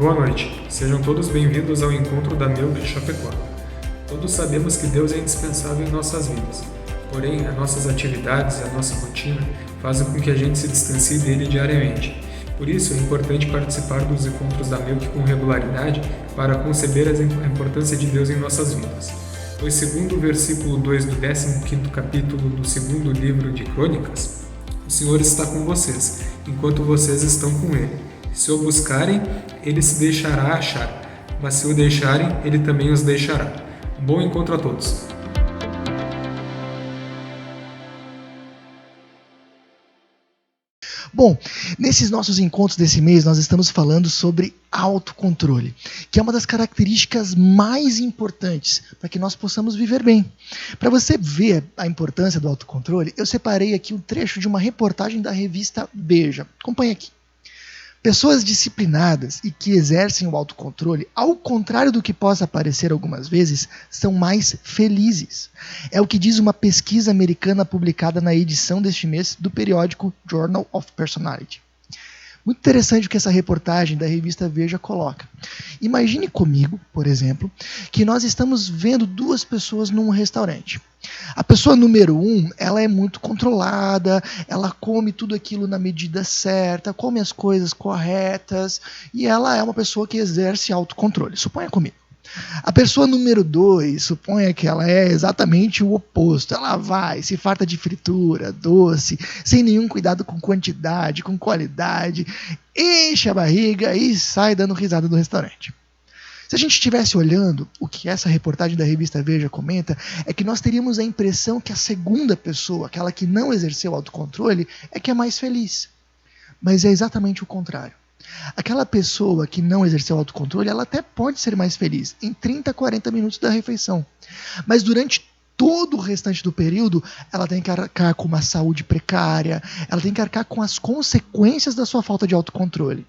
Boa noite, sejam todos bem-vindos ao encontro da Melk Chapecó. Todos sabemos que Deus é indispensável em nossas vidas, porém as nossas atividades, a nossa rotina fazem com que a gente se distancie dele diariamente. Por isso é importante participar dos encontros da Melk com regularidade para conceber a importância de Deus em nossas vidas. Pois segundo o versículo 2 do 15º capítulo do segundo livro de Crônicas, o Senhor está com vocês, enquanto vocês estão com Ele. Se o buscarem, Ele se deixará achar, mas se o deixarem, Ele também os deixará. Um bom encontro a todos! Bom, nesses nossos encontros desse mês, nós estamos falando sobre autocontrole, que é uma das características mais importantes para que nós possamos viver bem. Para você ver a importância do autocontrole, eu separei aqui um trecho de uma reportagem da revista Veja. Acompanhe aqui. Pessoas disciplinadas e que exercem o autocontrole, ao contrário do que possa parecer algumas vezes, são mais felizes. É o que diz uma pesquisa americana publicada na edição deste mês do periódico Journal of Personality. Muito interessante o que essa reportagem da revista Veja coloca. Imagine comigo, por exemplo, que nós estamos vendo duas pessoas num restaurante. A pessoa número 1, ela é muito controlada, ela come tudo aquilo na medida certa, come as coisas corretas, e ela é uma pessoa que exerce autocontrole. Suponha comigo. A pessoa número 2, suponha que ela é exatamente o oposto. Ela vai, se farta de fritura, doce, sem nenhum cuidado com quantidade, com qualidade, enche a barriga e sai dando risada do restaurante. Se a gente estivesse olhando o que essa reportagem da revista Veja comenta, é que nós teríamos a impressão que a segunda pessoa, aquela que não exerceu autocontrole, é que é mais feliz. Mas é exatamente o contrário. Aquela pessoa que não exerceu autocontrole, ela até pode ser mais feliz em 30, 40 minutos da refeição. Mas durante todo o restante do período, ela tem que arcar com uma saúde precária, ela tem que arcar com as consequências da sua falta de autocontrole.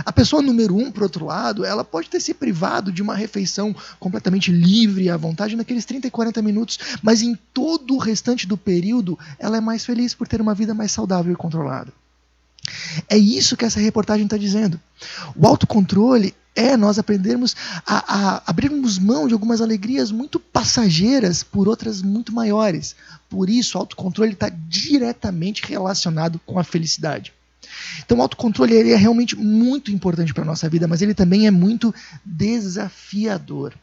A pessoa número 1, por outro lado, ela pode ter se privado de uma refeição completamente livre à vontade naqueles 30 e 40 minutos, mas em todo o restante do período, ela é mais feliz por ter uma vida mais saudável e controlada. É isso que essa reportagem está dizendo. O autocontrole é nós aprendermos a abrirmos mão de algumas alegrias muito passageiras por outras muito maiores. Por isso, o autocontrole está diretamente relacionado com a felicidade. Então, o autocontrole ele é realmente muito importante para a nossa vida, mas ele também é muito desafiador.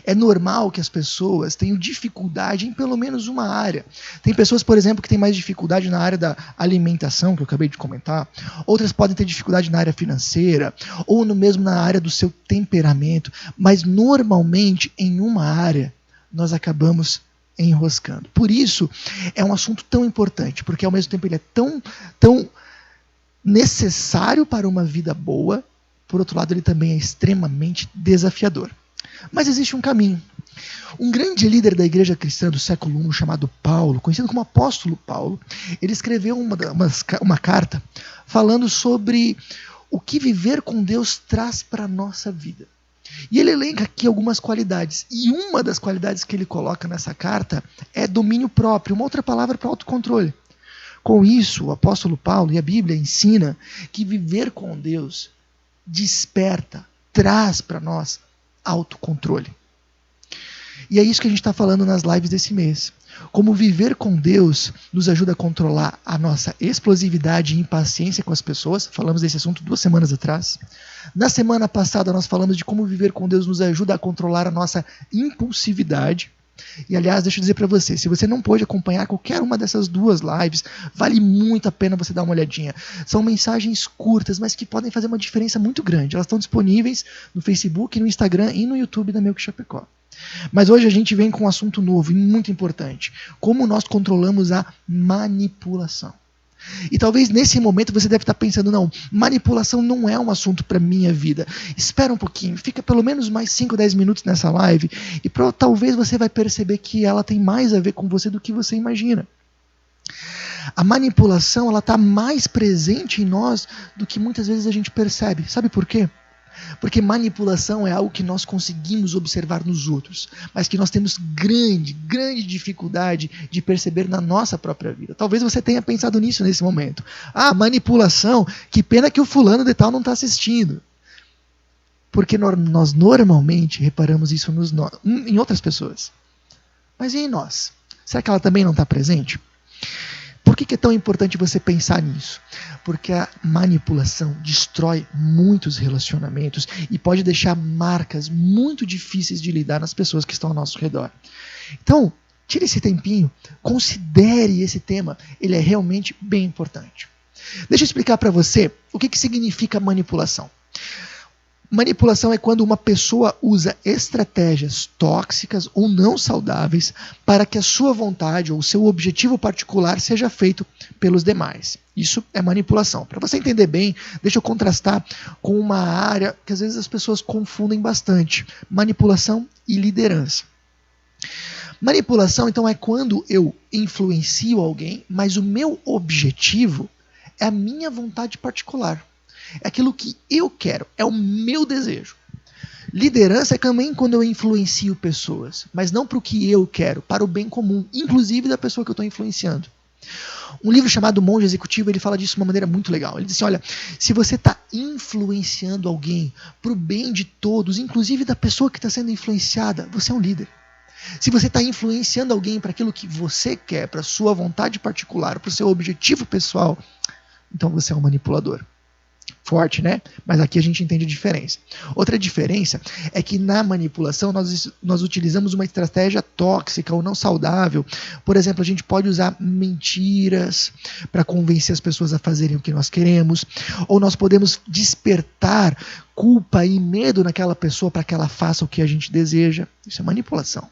É normal que as pessoas tenham dificuldade em pelo menos uma área. Tem pessoas, por exemplo, que têm mais dificuldade na área da alimentação, que eu acabei de comentar. Outras podem ter dificuldade na área financeira, ou mesmo na área do seu temperamento. Mas, normalmente, em uma área, nós acabamos enroscando. Por isso, é um assunto tão importante, porque ao mesmo tempo ele é tão necessário para uma vida boa, por outro lado, ele também é extremamente desafiador. Mas existe um caminho. Um grande líder da igreja cristã do século I, chamado Paulo, conhecido como apóstolo Paulo, ele escreveu uma carta falando sobre o que viver com Deus traz para a nossa vida. E ele elenca aqui algumas qualidades. E uma das qualidades que ele coloca nessa carta é domínio próprio, uma outra palavra para autocontrole. Com isso, o apóstolo Paulo e a Bíblia ensina que viver com Deus desperta, traz para nós autocontrole. E é isso que a gente está falando nas lives desse mês. Como viver com Deus nos ajuda a controlar a nossa explosividade e impaciência com as pessoas. Falamos desse assunto 2 semanas atrás. Na semana passada nós falamos de como viver com Deus nos ajuda a controlar a nossa impulsividade. E aliás, deixa eu dizer para você, se você não pôde acompanhar qualquer uma dessas 2 lives, vale muito a pena você dar uma olhadinha. São mensagens curtas, mas que podem fazer uma diferença muito grande. Elas estão disponíveis no Facebook, no Instagram e no YouTube da Melk Chapecó. Mas hoje a gente vem com um assunto novo e muito importante. Como nós controlamos a manipulação. E talvez nesse momento você deve estar pensando, não, manipulação não é um assunto para minha vida. Espera um pouquinho, fica pelo menos mais 5, 10 minutos nessa live e talvez você vai perceber que ela tem mais a ver com você do que você imagina. A manipulação ela está mais presente em nós do que muitas vezes a gente percebe. Sabe por quê? Porque manipulação é algo que nós conseguimos observar nos outros, mas que nós temos grande dificuldade de perceber na nossa própria vida. Talvez você tenha pensado nisso nesse momento. Ah, manipulação, que pena que o fulano de tal não está assistindo. Porque nós normalmente reparamos isso em outras pessoas. Mas e em nós? Será que ela também não está presente? Por que é tão importante você pensar nisso? Porque a manipulação destrói muitos relacionamentos e pode deixar marcas muito difíceis de lidar nas pessoas que estão ao nosso redor. Então, tire esse tempinho, considere esse tema, ele é realmente bem importante. Deixa eu explicar para você o que significa manipulação. Manipulação é quando uma pessoa usa estratégias tóxicas ou não saudáveis para que a sua vontade ou o seu objetivo particular seja feito pelos demais. Isso é manipulação. Para você entender bem, deixa eu contrastar com uma área que às vezes as pessoas confundem bastante: manipulação e liderança. Manipulação, então, é quando eu influencio alguém, mas o meu objetivo é a minha vontade particular. É aquilo que eu quero, é o meu desejo. Liderança é também quando eu influencio pessoas, mas não para o que eu quero, para o bem comum, inclusive da pessoa que eu estou influenciando. Um livro chamado Monge Executivo, ele fala disso de uma maneira muito legal. Ele diz assim, olha, se você está influenciando alguém para o bem de todos, inclusive da pessoa que está sendo influenciada, você é um líder. Se você está influenciando alguém para aquilo que você quer, para a sua vontade particular, para o seu objetivo pessoal, então você é um manipulador. Forte, né? Mas aqui a gente entende a diferença. Outra diferença é que na manipulação nós utilizamos uma estratégia tóxica ou não saudável. Por exemplo, a gente pode usar mentiras para convencer as pessoas a fazerem o que nós queremos, ou nós podemos despertar culpa e medo naquela pessoa para que ela faça o que a gente deseja. Isso é manipulação.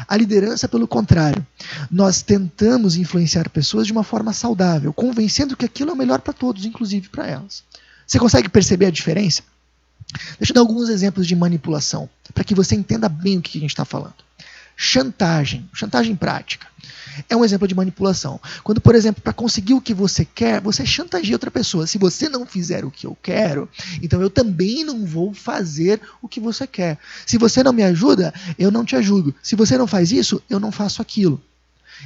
A liderança, pelo contrário, nós tentamos influenciar pessoas de uma forma saudável, convencendo que aquilo é o melhor para todos, inclusive para elas. Você consegue perceber a diferença? Deixa eu dar alguns exemplos de manipulação, para que você entenda bem o que a gente está falando. Chantagem prática. É um exemplo de manipulação. Quando, por exemplo, para conseguir o que você quer, você chantageia outra pessoa. Se você não fizer o que eu quero, então eu também não vou fazer o que você quer. Se você não me ajuda, eu não te ajudo. Se você não faz isso, eu não faço aquilo.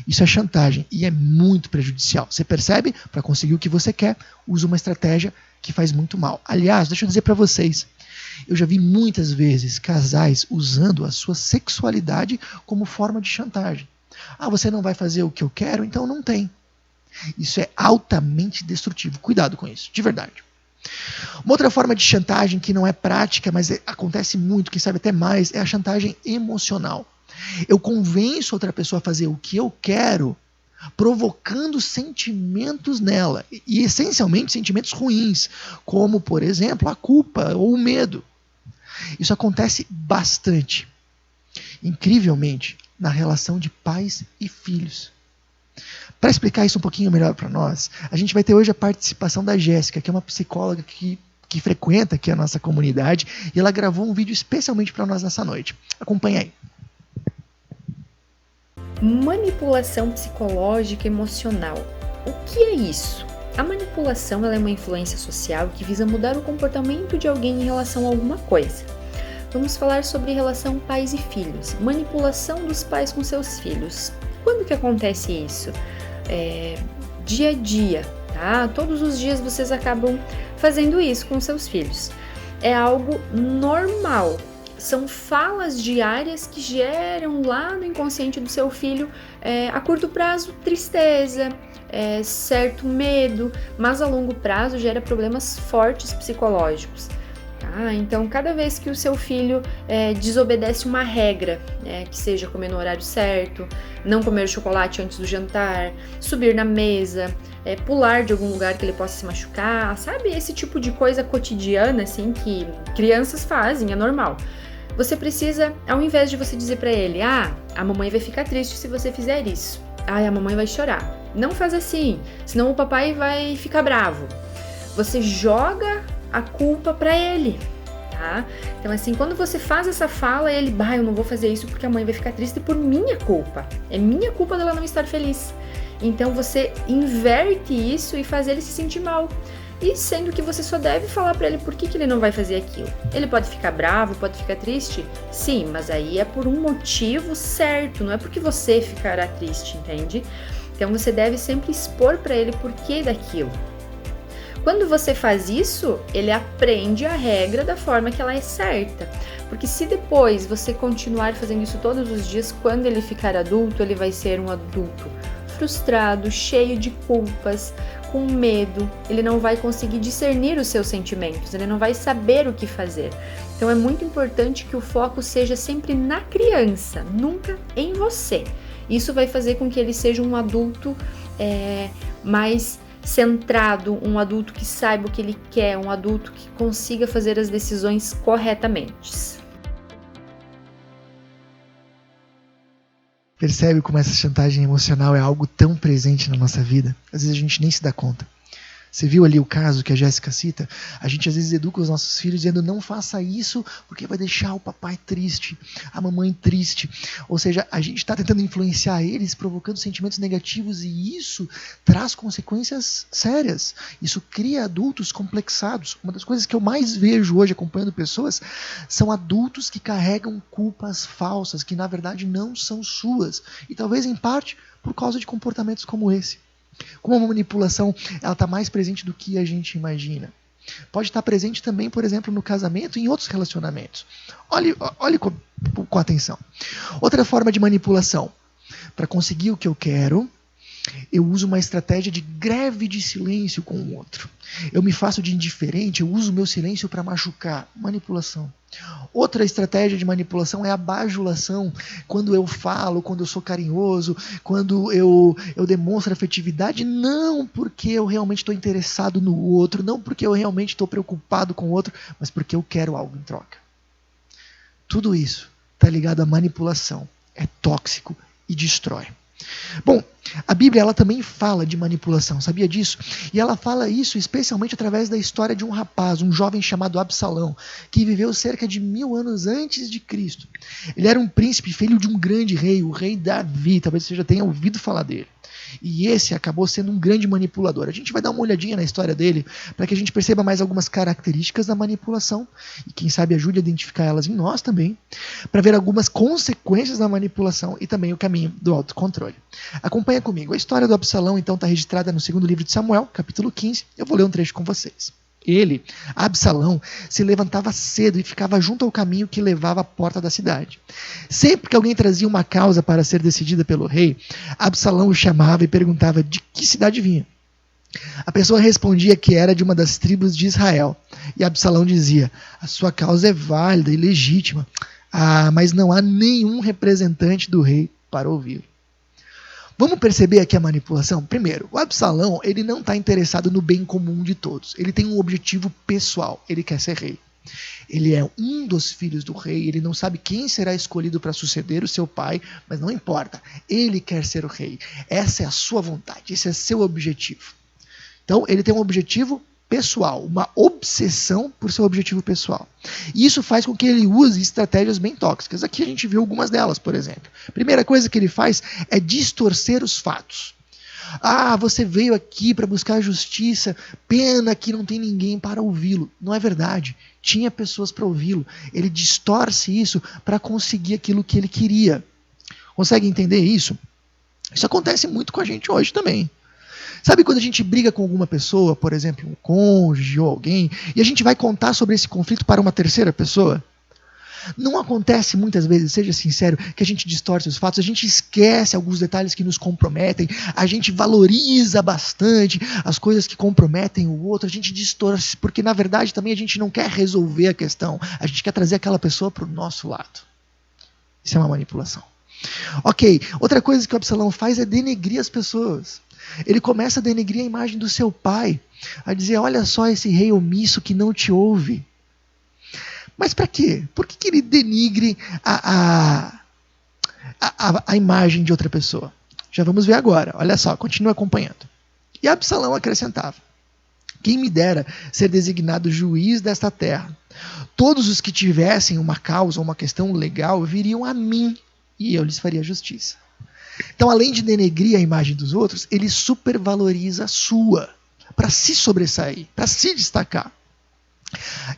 Isso é chantagem e é muito prejudicial. Você percebe? Para conseguir o que você quer, usa uma estratégia que faz muito mal. Aliás, deixa eu dizer para vocês, eu já vi muitas vezes casais usando a sua sexualidade como forma de chantagem. Ah, você não vai fazer o que eu quero, então não tem. Isso é altamente destrutivo. Cuidado com isso, de verdade. Uma outra forma de chantagem que não é prática, mas acontece muito, quem sabe até mais, é a chantagem emocional. Eu convenço outra pessoa a fazer o que eu quero, provocando sentimentos nela, e essencialmente sentimentos ruins, como, por exemplo, a culpa ou o medo. Isso acontece bastante, incrivelmente, na relação de pais e filhos. Para explicar isso um pouquinho melhor para nós, a gente vai ter hoje a participação da Jéssica, que é uma psicóloga que frequenta aqui a nossa comunidade, e ela gravou um vídeo especialmente para nós nessa noite. Acompanha aí. Manipulação psicológica emocional. O que é isso? A manipulação ela é uma influência social que visa mudar o comportamento de alguém em relação a alguma coisa. Vamos falar sobre relação pais e filhos. Manipulação dos pais com seus filhos. Quando que acontece isso? Dia a dia, tá? Todos os dias vocês acabam fazendo isso com seus filhos. É algo normal. São falas diárias que geram lá no inconsciente do seu filho, a curto prazo, tristeza, certo medo, mas a longo prazo gera problemas fortes psicológicos. Tá? Então, cada vez que o seu filho desobedece uma regra, que seja comer no horário certo, não comer chocolate antes do jantar, subir na mesa, pular de algum lugar que ele possa se machucar, sabe? Esse tipo de coisa cotidiana, assim, que crianças fazem, é normal. Você precisa, ao invés de você dizer pra ele, a mamãe vai ficar triste se você fizer isso. A mamãe vai chorar. Não faz assim, senão o papai vai ficar bravo. Você joga a culpa pra ele, tá? Então assim, quando você faz essa fala, ele, eu não vou fazer isso porque a mãe vai ficar triste por minha culpa. É minha culpa dela não estar feliz. Então você inverte isso e faz ele se sentir mal. E sendo que você só deve falar pra ele por que ele não vai fazer aquilo. Ele pode ficar bravo, pode ficar triste? Sim, mas aí é por um motivo certo, não é porque você ficará triste, entende? Então você deve sempre expor pra ele o porquê daquilo. quando você faz isso, ele aprende a regra da forma que ela é certa. Porque se depois você continuar fazendo isso todos os dias, quando ele ficar adulto, ele vai ser um adulto frustrado, cheio de culpas, com medo, ele não vai conseguir discernir os seus sentimentos, ele não vai saber o que fazer. Então é muito importante que o foco seja sempre na criança, nunca em você. Isso vai fazer com que ele seja um adulto mais centrado, um adulto que saiba o que ele quer, um adulto que consiga fazer as decisões corretamente. Percebe como essa chantagem emocional é algo tão presente na nossa vida? Às vezes a gente nem se dá conta. Você viu ali o caso que a Jéssica cita? A gente às vezes educa os nossos filhos dizendo não faça isso porque vai deixar o papai triste, a mamãe triste. Ou seja, a gente está tentando influenciar eles, provocando sentimentos negativos e isso traz consequências sérias. Isso cria adultos complexados. Uma das coisas que eu mais vejo hoje acompanhando pessoas são adultos que carregam culpas falsas, que na verdade não são suas. E talvez em parte por causa de comportamentos como esse. Como a manipulação ela está mais presente do que a gente imagina. Pode estar presente também, por exemplo, no casamento e em outros relacionamentos. Olhe com atenção. Outra forma de manipulação. Para conseguir o que eu quero, eu uso uma estratégia de greve de silêncio com o outro. Eu me faço de indiferente, eu uso o meu silêncio para machucar. Manipulação. Outra estratégia de manipulação é a bajulação. Quando eu falo, quando eu sou carinhoso, quando eu demonstro afetividade, não porque eu realmente estou interessado no outro, não porque eu realmente estou preocupado com o outro, mas porque eu quero algo em troca. Tudo isso está ligado à manipulação. É tóxico e destrói. Bom, a Bíblia ela também fala de manipulação, sabia disso? E ela fala isso especialmente através da história de um rapaz, um jovem chamado Absalão, que viveu cerca de 1000 anos antes de Cristo. Ele era um príncipe, filho de um grande rei, o rei Davi, talvez você já tenha ouvido falar dele. E esse acabou sendo um grande manipulador. A gente vai dar uma olhadinha na história dele para que a gente perceba mais algumas características da manipulação e quem sabe ajude a identificar elas em nós também, para ver algumas consequências da manipulação e também o caminho do autocontrole. Acompanha comigo. A história do Absalão então está registrada no 2º livro de Samuel, capítulo 15. Eu vou ler um trecho com vocês. Ele, Absalão, se levantava cedo e ficava junto ao caminho que levava à porta da cidade. Sempre que alguém trazia uma causa para ser decidida pelo rei, Absalão o chamava e perguntava de que cidade vinha. A pessoa respondia que era de uma das tribos de Israel. E Absalão dizia, a sua causa é válida e legítima, mas não há nenhum representante do rei para ouvir. Vamos perceber aqui a manipulação? Primeiro, o Absalão ele não está interessado no bem comum de todos. Ele tem um objetivo pessoal, ele quer ser rei. Ele é um dos filhos do rei, ele não sabe quem será escolhido para suceder o seu pai, mas não importa, ele quer ser o rei. Essa é a sua vontade, esse é seu objetivo. Então, ele tem um objetivo pessoal, uma obsessão por seu objetivo pessoal. E isso faz com que ele use estratégias bem tóxicas. Aqui a gente viu algumas delas, por exemplo. A primeira coisa que ele faz é distorcer os fatos. Você veio aqui para buscar justiça, pena que não tem ninguém para ouvi-lo. Não é verdade. Tinha pessoas para ouvi-lo. Ele distorce isso para conseguir aquilo que ele queria. Consegue entender isso? Isso acontece muito com a gente hoje também. Sabe quando a gente briga com alguma pessoa, por exemplo, um cônjuge ou alguém, e a gente vai contar sobre esse conflito para uma terceira pessoa? Não acontece muitas vezes, seja sincero, que a gente distorce os fatos, a gente esquece alguns detalhes que nos comprometem, a gente valoriza bastante as coisas que comprometem o outro, a gente distorce, porque na verdade também a gente não quer resolver a questão, a gente quer trazer aquela pessoa para o nosso lado. Isso é uma manipulação. Ok, outra coisa que o Absalão faz é denegrir as pessoas. Ele começa a denegrir a imagem do seu pai, a dizer, olha só esse rei omisso que não te ouve. Mas para quê? Por que ele denigre a imagem de outra pessoa? Já vamos ver agora, olha só, continua acompanhando. E Absalão acrescentava, quem me dera ser designado juiz desta terra. Todos os que tivessem uma causa ou uma questão legal viriam a mim e eu lhes faria justiça. Então, além de denegrir a imagem dos outros, ele supervaloriza a sua, para se sobressair, para se destacar.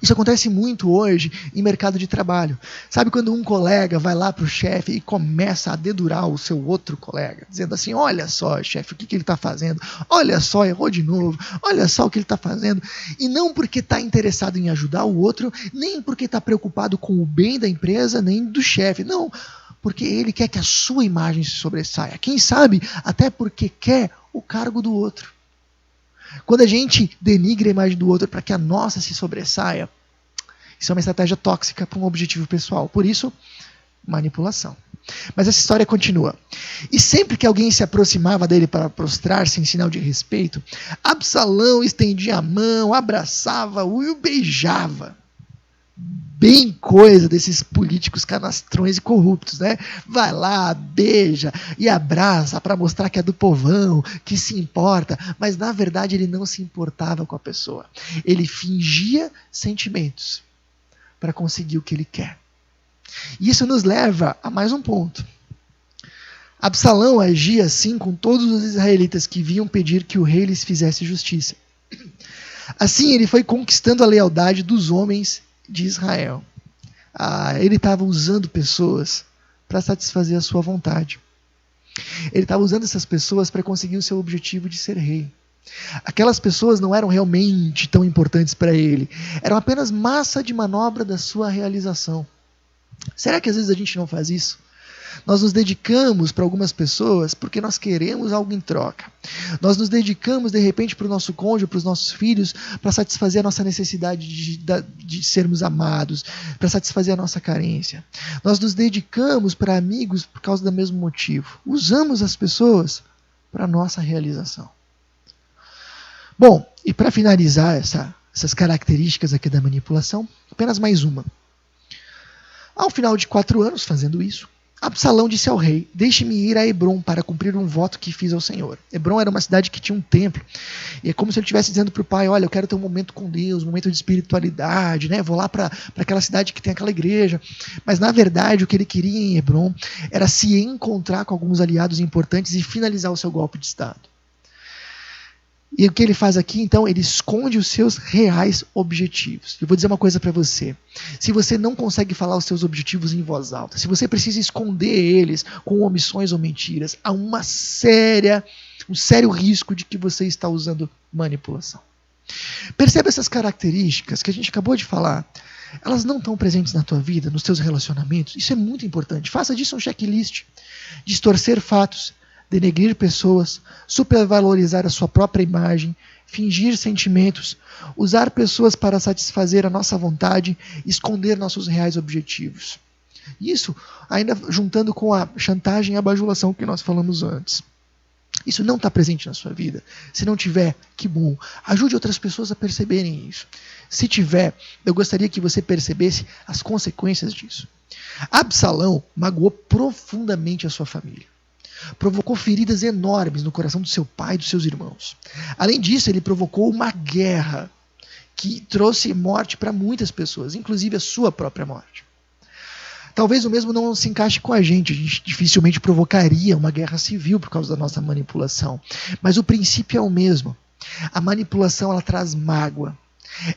Isso acontece muito hoje em mercado de trabalho. Sabe quando um colega vai lá para o chefe e começa a dedurar o seu outro colega, dizendo assim, olha só, chefe, o que ele está fazendo? Olha só, errou de novo. Olha só o que ele está fazendo. E não porque está interessado em ajudar o outro, nem porque está preocupado com o bem da empresa, nem do chefe. Não, porque ele quer que a sua imagem se sobressaia. Quem sabe até porque quer o cargo do outro. Quando a gente denigra a imagem do outro para que a nossa se sobressaia, isso é uma estratégia tóxica para um objetivo pessoal. Por isso, manipulação. Mas essa história continua. E sempre que alguém se aproximava dele para prostrar-se em sinal de respeito, Absalão estendia a mão, abraçava-o e o beijava. Bem coisa desses políticos canastrões e corruptos, né? Vai lá, beija e abraça para mostrar que é do povão, que se importa, mas na verdade ele não se importava com a pessoa. Ele fingia sentimentos para conseguir o que ele quer. E isso nos leva a mais um ponto. Absalão agia assim com todos os israelitas que vinham pedir que o rei lhes fizesse justiça. Assim ele foi conquistando a lealdade dos homens de Israel. Ele estava usando pessoas para satisfazer a sua vontade. Ele estava usando essas pessoas para conseguir o seu objetivo de ser rei. Aquelas pessoas não eram realmente tão importantes para ele. Eram apenas massa de manobra da sua realização. Será que às vezes a gente não faz isso? Nós nos dedicamos para algumas pessoas porque nós queremos algo em troca. Nós nos dedicamos, de repente, para o nosso cônjuge, para os nossos filhos, para satisfazer a nossa necessidade de sermos amados, para satisfazer a nossa carência. Nós nos dedicamos para amigos por causa do mesmo motivo. Usamos as pessoas para a nossa realização. Bom, e para finalizar essas características aqui da manipulação, apenas mais uma. Ao final de 4 anos fazendo isso, Absalão disse ao rei, deixe-me ir a Hebrom para cumprir um voto que fiz ao Senhor. Hebrom era uma cidade que tinha um templo. E é como se ele estivesse dizendo para o pai, olha, eu quero ter um momento com Deus, um momento de espiritualidade, né? Vou lá para aquela cidade que tem aquela igreja. Mas na verdade o que ele queria em Hebrom era se encontrar com alguns aliados importantes e finalizar o seu golpe de Estado. E o que ele faz aqui, então, ele esconde os seus reais objetivos. Eu vou dizer uma coisa para você. Se você não consegue falar os seus objetivos em voz alta, se você precisa esconder eles com omissões ou mentiras, há um sério risco de que você está usando manipulação. Perceba essas características que a gente acabou de falar. Elas não estão presentes na tua vida, nos teus relacionamentos. Isso é muito importante. Faça disso um checklist. Distorcer fatos, denegrir pessoas, supervalorizar a sua própria imagem, fingir sentimentos, usar pessoas para satisfazer a nossa vontade, esconder nossos reais objetivos. Isso ainda juntando com a chantagem e a bajulação que nós falamos antes. Isso não está presente na sua vida. Se não tiver, que bom. Ajude outras pessoas a perceberem isso. Se tiver, eu gostaria que você percebesse as consequências disso. Absalão magoou profundamente a sua família. Provocou feridas enormes no coração do seu pai e dos seus irmãos. Além disso, ele provocou uma guerra que trouxe morte para muitas pessoas, inclusive a sua própria morte. Talvez o mesmo não se encaixe com a gente dificilmente provocaria uma guerra civil por causa da nossa manipulação. Mas o princípio é o mesmo. A manipulação, ela traz mágoa,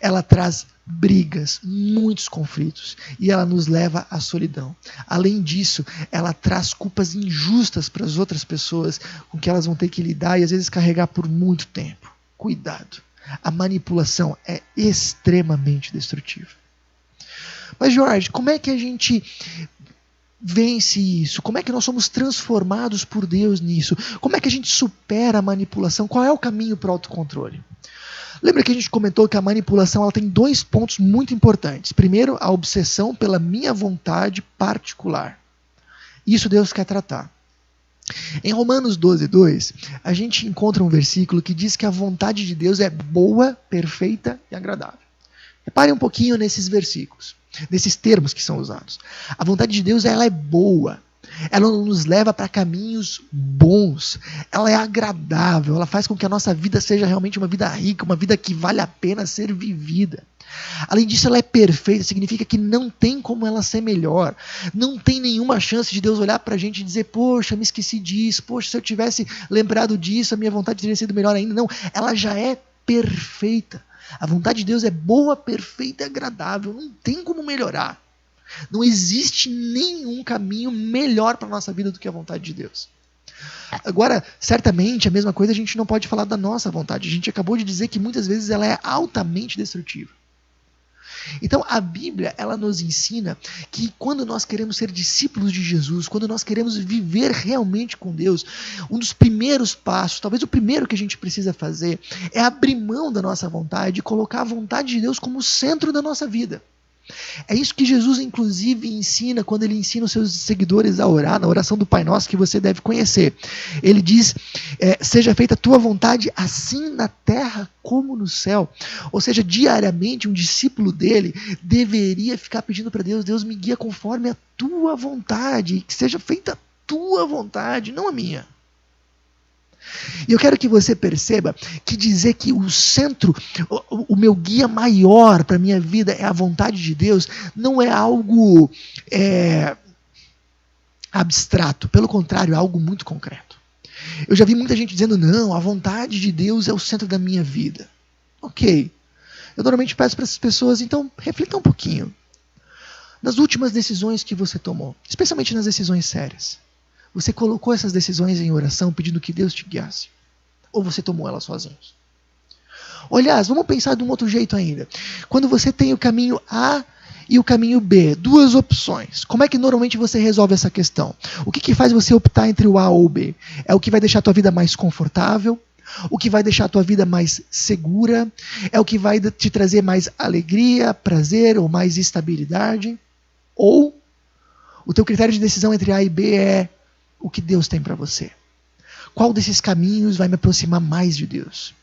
ela traz brigas, muitos conflitos, e ela nos leva à solidão. Além disso, ela traz culpas injustas para as outras pessoas com que elas vão ter que lidar e às vezes carregar por muito tempo. Cuidado. A manipulação é extremamente destrutiva. Mas, Jorge, como é que a gente vence isso? Como é que nós somos transformados por Deus nisso? Como é que a gente supera a manipulação? Qual é o caminho para o autocontrole? Lembra que a gente comentou que a manipulação ela tem 2 pontos muito importantes. Primeiro, a obsessão pela minha vontade particular. Isso Deus quer tratar. Em Romanos 12:2, a gente encontra um versículo que diz que a vontade de Deus é boa, perfeita e agradável. Repare um pouquinho nesses versículos, nesses termos que são usados. A vontade de Deus ela é boa. Ela nos leva para caminhos bons, ela é agradável, ela faz com que a nossa vida seja realmente uma vida rica, uma vida que vale a pena ser vivida. Além disso, ela é perfeita, significa que não tem como ela ser melhor, não tem nenhuma chance de Deus olhar para a gente e dizer, poxa, me esqueci disso, poxa, se eu tivesse lembrado disso, a minha vontade teria sido melhor ainda. Não, ela já é perfeita. A vontade de Deus é boa, perfeita e agradável. Não tem como melhorar. Não existe nenhum caminho melhor para a nossa vida do que a vontade de Deus. Agora, certamente, a mesma coisa a gente não pode falar da nossa vontade. A gente acabou de dizer que muitas vezes ela é altamente destrutiva. Então, a Bíblia, ela nos ensina que quando nós queremos ser discípulos de Jesus, quando nós queremos viver realmente com Deus, um dos primeiros passos, talvez o primeiro que a gente precisa fazer, é abrir mão da nossa vontade e colocar a vontade de Deus como centro da nossa vida. É isso que Jesus, inclusive, ensina quando ele ensina os seus seguidores a orar, na oração do Pai Nosso, que você deve conhecer. Ele diz, seja feita a tua vontade, assim na terra como no céu. Ou seja, diariamente, um discípulo dele deveria ficar pedindo para Deus, Deus me guia conforme a tua vontade, que seja feita a tua vontade, não a minha. E eu quero que você perceba que dizer que o centro, o meu guia maior para a minha vida é a vontade de Deus, não é algo abstrato. Pelo contrário, é algo muito concreto. Eu já vi muita gente dizendo, não, a vontade de Deus é o centro da minha vida. Ok. Eu normalmente peço para essas pessoas, então, reflita um pouquinho. Nas últimas decisões que você tomou, especialmente nas decisões sérias, você colocou essas decisões em oração pedindo que Deus te guiasse? Ou você tomou elas sozinho? Aliás, vamos pensar de um outro jeito ainda. Quando você tem o caminho A e o caminho B, duas opções, como é que normalmente você resolve essa questão? O que faz você optar entre o A ou o B? É o que vai deixar a tua vida mais confortável? O que vai deixar a tua vida mais segura? É o que vai te trazer mais alegria, prazer ou mais estabilidade? Ou o teu critério de decisão entre A e B é o que Deus tem para você? Qual desses caminhos vai me aproximar mais de Deus?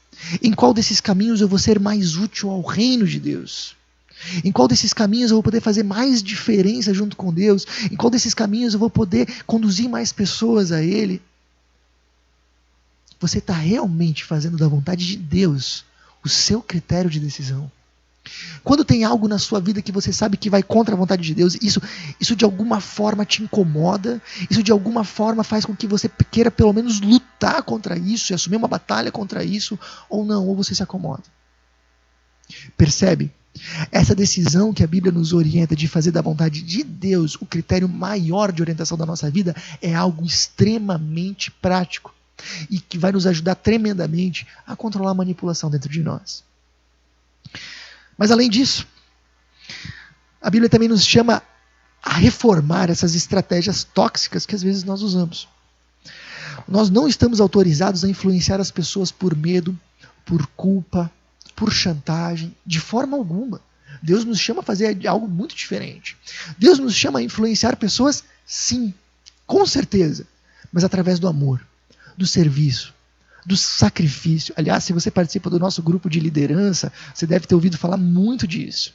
Em qual desses caminhos eu vou ser mais útil ao reino de Deus? Em qual desses caminhos eu vou poder fazer mais diferença junto com Deus? Em qual desses caminhos eu vou poder conduzir mais pessoas a Ele? Você está realmente fazendo da vontade de Deus o seu critério de decisão? Quando tem algo na sua vida que você sabe que vai contra a vontade de Deus, isso de alguma forma te incomoda, isso de alguma forma faz com que você queira pelo menos lutar contra isso e assumir uma batalha contra isso, ou não, ou você se acomoda. Percebe? Essa decisão que a Bíblia nos orienta de fazer da vontade de Deus o critério maior de orientação da nossa vida é algo extremamente prático e que vai nos ajudar tremendamente a controlar a manipulação dentro de nós. Mas além disso, a Bíblia também nos chama a reformar essas estratégias tóxicas que às vezes nós usamos. Nós não estamos autorizados a influenciar as pessoas por medo, por culpa, por chantagem, de forma alguma. Deus nos chama a fazer algo muito diferente. Deus nos chama a influenciar pessoas, sim, com certeza, mas através do amor, do serviço, do sacrifício. Aliás, se você participa do nosso grupo de liderança, você deve ter ouvido falar muito disso.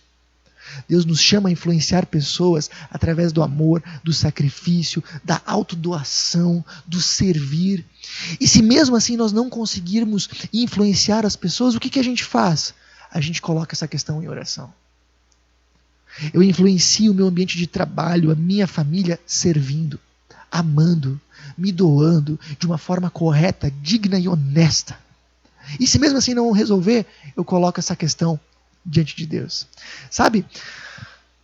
Deus nos chama a influenciar pessoas através do amor, do sacrifício, da autodoação, do servir. E se mesmo assim nós não conseguirmos influenciar as pessoas, o que a gente faz? A gente coloca essa questão em oração. Eu influencio o meu ambiente de trabalho, a minha família, servindo, amando, me doando de uma forma correta, digna e honesta. E se mesmo assim não resolver, eu coloco essa questão diante de Deus. Sabe,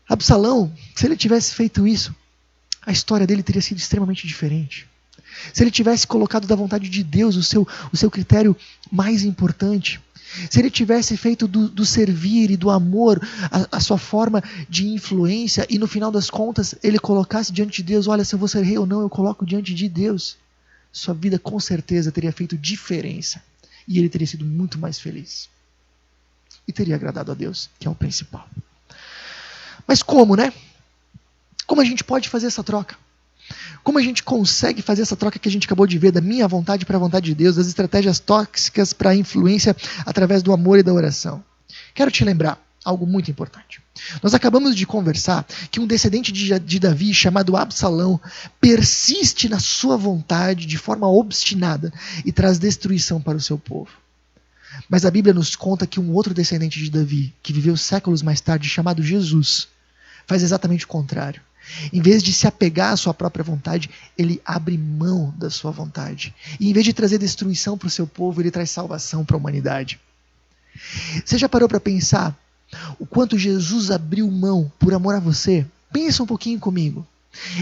Absalão, se ele tivesse feito isso, a história dele teria sido extremamente diferente. Se ele tivesse colocado da vontade de Deus o seu critério mais importante, se ele tivesse feito do servir e do amor a sua forma de influência e no final das contas ele colocasse diante de Deus, olha, se eu vou ser rei ou não, eu coloco diante de Deus, sua vida com certeza teria feito diferença e ele teria sido muito mais feliz. E teria agradado a Deus, que é o principal. Mas como, né? Como a gente pode fazer essa troca? Como a gente consegue fazer essa troca que a gente acabou de ver, da minha vontade para a vontade de Deus, das estratégias tóxicas para a influência através do amor e da oração? Quero te lembrar algo muito importante. Nós acabamos de conversar que um descendente de Davi, chamado Absalão, persiste na sua vontade de forma obstinada e traz destruição para o seu povo. Mas a Bíblia nos conta que um outro descendente de Davi, que viveu séculos mais tarde, chamado Jesus, faz exatamente o contrário. Em vez de se apegar à sua própria vontade, ele abre mão da sua vontade. E em vez de trazer destruição para o seu povo, ele traz salvação para a humanidade. Você já parou para pensar o quanto Jesus abriu mão por amor a você? Pensa um pouquinho comigo.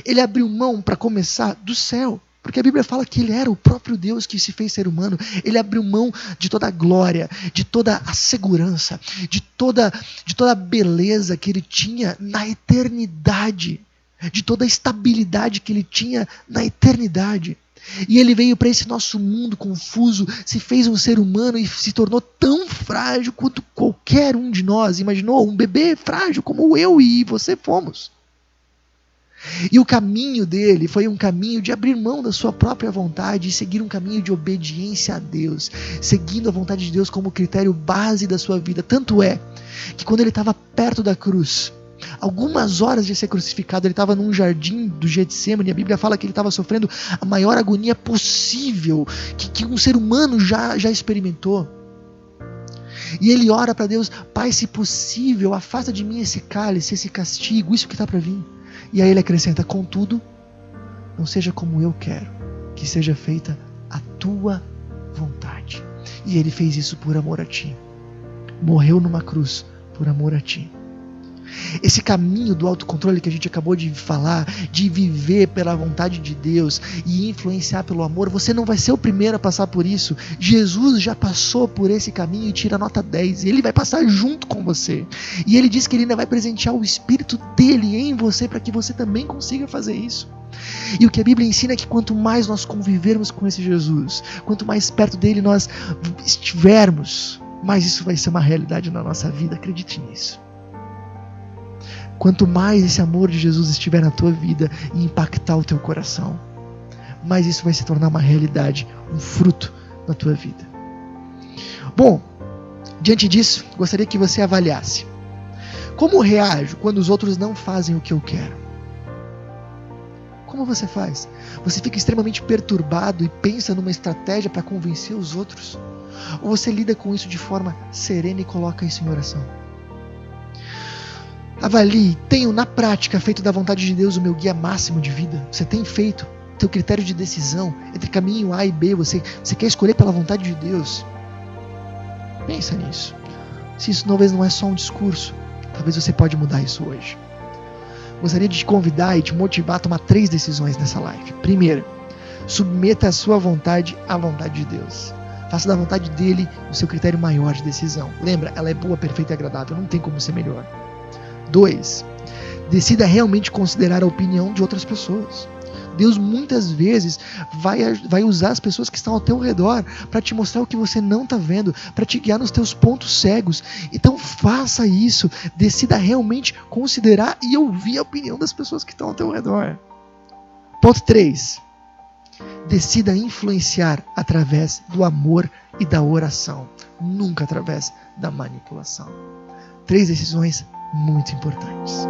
Ele abriu mão, para começar, do céu. Porque a Bíblia fala que ele era o próprio Deus que se fez ser humano. Ele abriu mão de toda a glória, de toda a segurança, de toda a beleza que ele tinha na eternidade, de toda a estabilidade que ele tinha na eternidade. E ele veio para esse nosso mundo confuso, se fez um ser humano e se tornou tão frágil quanto qualquer um de nós. Imaginou? Um bebê frágil como eu e você fomos. E o caminho dele foi um caminho de abrir mão da sua própria vontade e seguir um caminho de obediência a Deus, seguindo a vontade de Deus como critério base da sua vida. Tanto é que quando ele estava perto da cruz, algumas horas de ser crucificado, ele estava num jardim do Getsêmani, a Bíblia fala que ele estava sofrendo a maior agonia possível que um ser humano já experimentou. E ele ora para Deus: Pai, se possível, afasta de mim esse cálice, esse castigo, isso que está para vir. E aí ele acrescenta: contudo, não seja como eu quero, que seja feita a tua vontade. E ele fez isso por amor a ti. Morreu numa cruz por amor a ti. Esse caminho do autocontrole que a gente acabou de falar, de viver pela vontade de Deus e influenciar pelo amor, você não vai ser o primeiro a passar por isso. Jesus já passou por esse caminho e tira nota 10. E ele vai passar junto com você. E ele diz que ele ainda vai presentear o Espírito dele em você para que você também consiga fazer isso. E o que a Bíblia ensina é que quanto mais nós convivermos com esse Jesus, quanto mais perto dele nós estivermos, mais isso vai ser uma realidade na nossa vida. Acredite nisso. Quanto mais esse amor de Jesus estiver na tua vida e impactar o teu coração, mais isso vai se tornar uma realidade, um fruto na tua vida. Bom, diante disso, gostaria que você avaliasse: como reajo quando os outros não fazem o que eu quero? Como você faz? Você fica extremamente perturbado e pensa numa estratégia para convencer os outros? Ou você lida com isso de forma serena e coloca isso em oração? Avalie: tenho na prática feito da vontade de Deus o meu guia máximo de vida? Você tem feito teu critério de decisão entre caminho A e B? Você quer escolher pela vontade de Deus? Pensa nisso. Se isso talvez não é só um discurso, talvez você pode mudar isso hoje. Gostaria de te convidar e te motivar a tomar 3 decisões nessa live. Primeira, submeta a sua vontade à vontade de Deus. Faça da vontade dele o seu critério maior de decisão. Lembra, ela é boa, perfeita e agradável, não tem como ser melhor. 2. Decida realmente considerar a opinião de outras pessoas. Deus muitas vezes vai usar as pessoas que estão ao teu redor para te mostrar o que você não está vendo, para te guiar nos teus pontos cegos. Então faça isso. Decida realmente considerar e ouvir a opinião das pessoas que estão ao teu redor. Ponto 3. Decida influenciar através do amor e da oração, nunca através da manipulação. 3 decisões muito importantes.